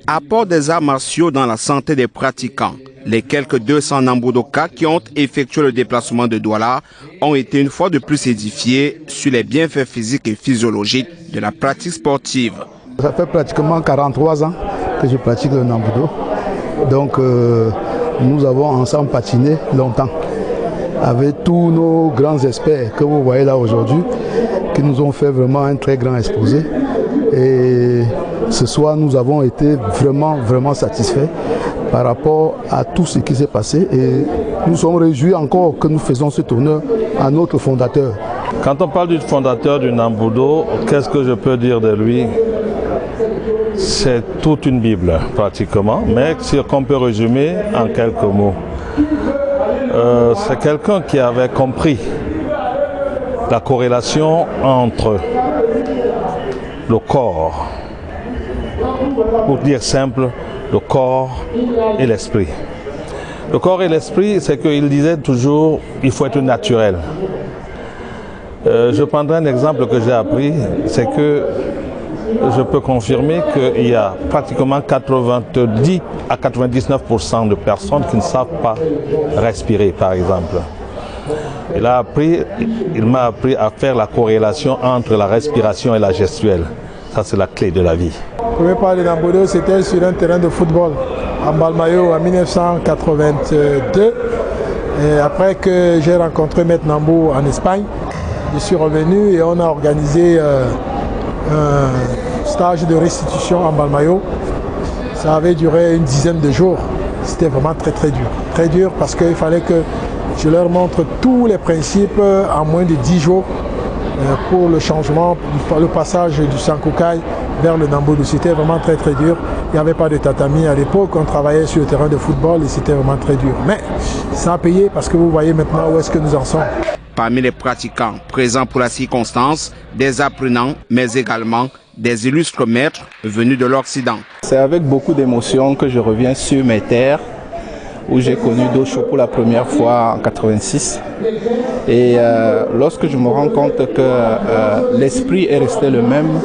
Apport des arts martiaux dans la santé des pratiquants. Les quelques 200 Nambudoka qui ont effectué le déplacement de Douala ont été une fois de plus édifiés sur les bienfaits physiques et physiologiques de la pratique sportive. Ça fait pratiquement 43 ans que je pratique le Nambudo. Donc nous avons ensemble patiné longtemps avec tous nos grands experts que vous voyez là aujourd'hui qui nous ont fait vraiment un très grand exposé. Et ce soir, nous avons été vraiment satisfaits par rapport à tout ce qui s'est passé et nous sommes réjouis encore que nous faisons ce tournoi à notre fondateur. Quand on parle du fondateur du Nambudo, qu'est-ce que je peux dire de lui? C'est toute une Bible pratiquement, mais qu'on peut résumer en quelques mots. C'est quelqu'un qui avait compris la corrélation entre le corps, pour dire simple, le corps et l'esprit. Le corps et l'esprit, c'est qu'il disait toujours, il faut être naturel. Je prendrai un exemple que j'ai appris, c'est que je peux confirmer qu'il y a pratiquement 90 à 99% de personnes qui ne savent pas respirer, par exemple. Il m'a appris à faire la corrélation entre la respiration et la gestuelle. Ça, c'est la clé de la vie. Le premier pas de Nambudo, c'était sur un terrain de football à Mbalmayo en 1982. Et après que j'ai rencontré Maître Nambou en Espagne, je suis revenu et on a organisé un stage de restitution à Mbalmayo. Ça avait duré une dizaine de jours. C'était vraiment très dur. Très dur parce qu'il fallait que je leur montre tous les principes en moins de 10 jours pour le changement, le passage du Sankukai vers le Nambudo. C'était vraiment très dur. Il n'y avait pas de tatami à l'époque. On travaillait sur le terrain de football et c'était vraiment très dur. Mais ça a payé parce que vous voyez maintenant où est-ce que nous en sommes. Parmi les pratiquants présents pour la circonstance, des apprenants, mais également des illustres maîtres venus de l'Occident. C'est avec beaucoup d'émotion que je reviens sur mes terres, où j'ai connu Dosho pour la première fois en 86. Et lorsque je me rends compte que l'esprit est resté le même,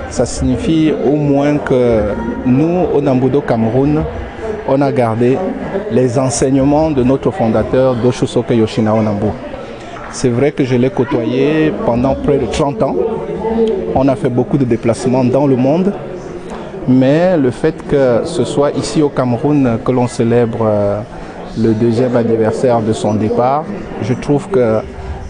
ça signifie au moins que nous, au Nambudo Cameroun, on a gardé les enseignements de notre fondateur Dosho Soke Yoshinao Nambu. C'est vrai que je l'ai côtoyé pendant près de 30 ans. On a fait beaucoup de déplacements dans le monde. Mais le fait que ce soit ici au Cameroun que l'on célèbre le 2e anniversaire de son départ, je trouve que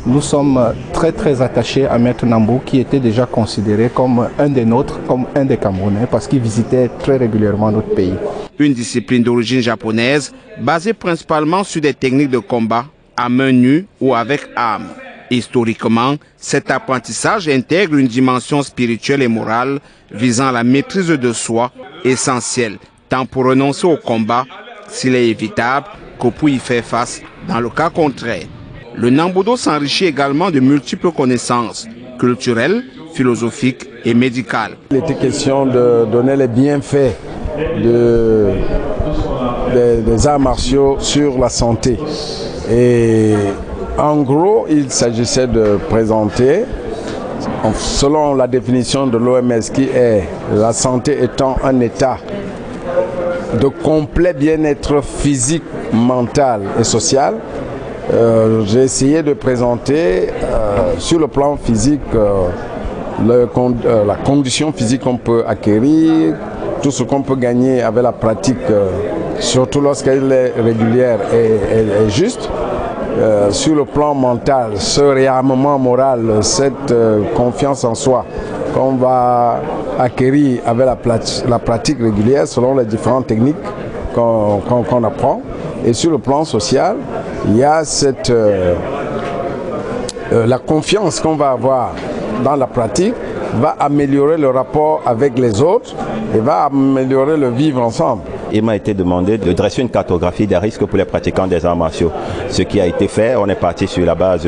nous sommes très attachés à Maître Nambou, qui était déjà considéré comme un des nôtres, comme un des Camerounais, parce qu'il visitait très régulièrement notre pays. Une discipline d'origine japonaise, basée principalement sur des techniques de combat à main nue ou avec armes. Historiquement, cet apprentissage intègre une dimension spirituelle et morale visant à la maîtrise de soi, essentielle tant pour renoncer au combat, s'il est évitable, que pour y faire face dans le cas contraire. Le Nambudo s'enrichit également de multiples connaissances culturelles, philosophiques et médicales. Il était question de donner les bienfaits des arts martiaux sur la santé. Et en gros, il s'agissait de présenter, selon la définition de l'OMS, qui est la santé étant un état de complet bien-être physique, mental et social. J'ai essayé de présenter sur le plan physique la condition physique qu'on peut acquérir, tout ce qu'on peut gagner avec la pratique, surtout lorsqu'elle est régulière et juste. Sur le plan mental, ce réarmement moral, cette confiance en soi qu'on va acquérir avec la pratique régulière selon les différentes techniques qu'on apprend. Et sur le plan social, il y a la confiance qu'on va avoir dans la pratique va améliorer le rapport avec les autres et va améliorer le vivre ensemble. Il m'a été demandé de dresser une cartographie des risques pour les pratiquants des arts martiaux. Ce qui a été fait, on est parti sur la base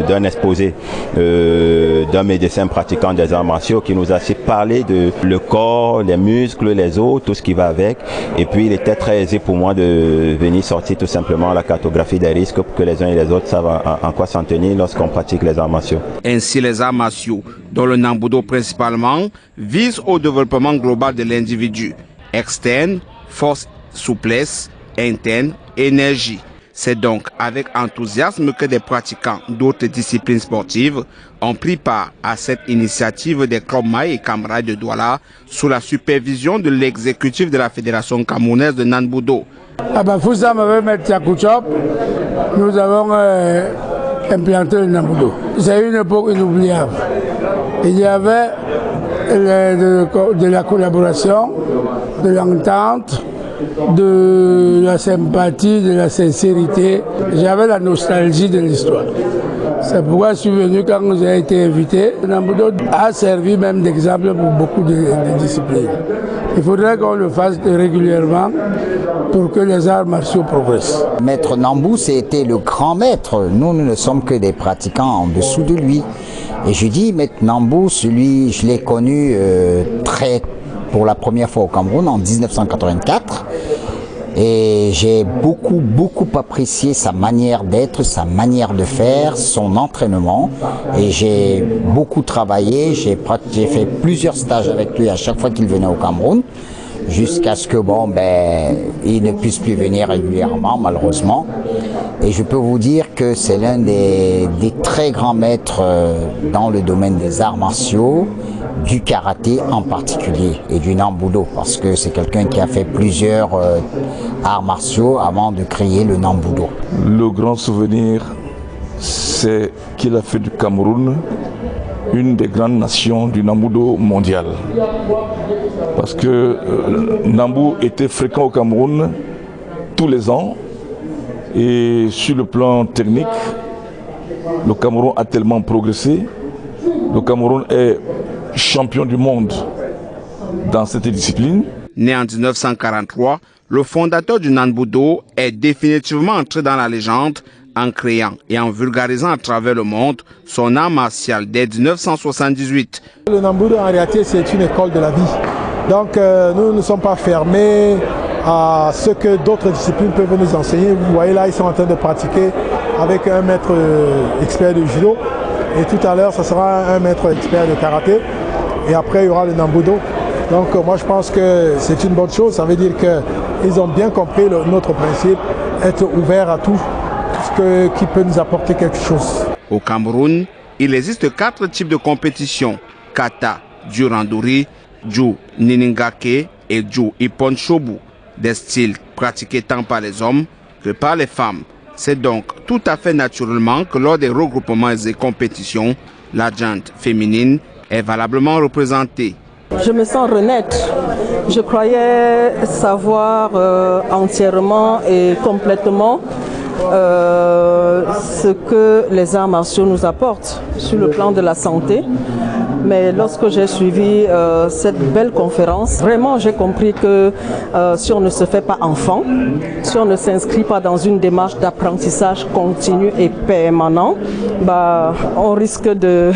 d'un exposé d'un médecin pratiquant des arts martiaux qui nous a parlé de le corps, les muscles, les os, tout ce qui va avec. Et puis il était très aisé pour moi de venir sortir tout simplement la cartographie des risques pour que les uns et les autres savent en quoi s'en tenir lorsqu'on pratique les arts martiaux. Ainsi, les arts martiaux, dont le Nambudo principalement, visent au développement global de l'individu. Externe, force, souplesse. Interne, énergie. C'est donc avec enthousiasme que des pratiquants d'autres disciplines sportives ont pris part à cette initiative des clubs Maï et camarades de Douala sous la supervision de l'exécutif de la Fédération camerounaise de Nanbudo. Nous avons implanté le Nanbudo. C'est une époque inoubliable. Il y avait de la collaboration, de l'entente, de la sympathie, de la sincérité. J'avais la nostalgie de l'histoire. C'est pourquoi je suis venu quand j'ai été invité. Nanbudo a servi même d'exemple pour beaucoup de disciplines. Il faudrait qu'on le fasse régulièrement pour que les arts martiaux progressent. Maître Nambou, c'était le grand maître. Nous ne sommes que des pratiquants en dessous de lui. Et je dis, Maître Nambou, celui, je l'ai connu pour la première fois au Cameroun en 1984. Et j'ai beaucoup apprécié sa manière d'être, sa manière de faire, son entraînement. Et j'ai beaucoup travaillé, j'ai fait plusieurs stages avec lui à chaque fois qu'il venait au Cameroun, jusqu'à ce que il ne puisse plus venir régulièrement, malheureusement. Et je peux vous dire que c'est l'un des très grands maîtres dans le domaine des arts martiaux, du karaté en particulier et du Nanbudo, parce que c'est quelqu'un qui a fait plusieurs arts martiaux avant de créer le Nanbudo. Le grand souvenir, c'est qu'il a fait du Cameroun une des grandes nations du Nanbudo mondial. Parce que Nambou était fréquent au Cameroun tous les ans, et sur le plan technique, le Cameroun a tellement progressé. Le Cameroun est champion du monde dans cette discipline. Né en 1943, le fondateur du Nanbudo est définitivement entré dans la légende en créant et en vulgarisant à travers le monde son art martial dès 1978. Le Nanbudo, en réalité, c'est une école de la vie. Donc nous ne sommes pas fermés à ce que d'autres disciplines peuvent nous enseigner. Vous voyez là, ils sont en train de pratiquer avec un maître expert de judo. Et tout à l'heure, ce sera un maître expert de karaté. Et après, il y aura le Nanbudo. Donc moi, je pense que c'est une bonne chose. Ça veut dire qu'ils ont bien compris notre principe, être ouvert à tout ce qui peut nous apporter quelque chose. Au Cameroun, il existe 4 types de compétitions. Kata, Ju Randori, Ju Niningake et Ju Ippon Shobu. Des styles pratiqués tant par les hommes que par les femmes. C'est donc tout à fait naturellement que lors des regroupements et compétitions, la gente féminine est valablement représentée. Je me sens renaître. Je croyais savoir entièrement et complètement ce que les arts martiaux nous apportent sur le plan de la santé. Mais lorsque j'ai suivi cette belle conférence, vraiment j'ai compris que si on ne se fait pas enfant, si on ne s'inscrit pas dans une démarche d'apprentissage continu et permanent, on risque de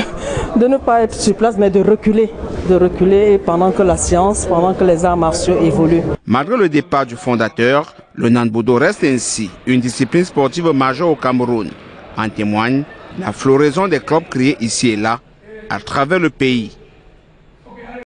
ne pas être sur place, mais de reculer pendant que la science, pendant que les arts martiaux évoluent. Malgré le départ du fondateur, le Nanbudo reste ainsi une discipline sportive majeure au Cameroun. En témoigne la floraison des clubs créés ici et là à travers le pays.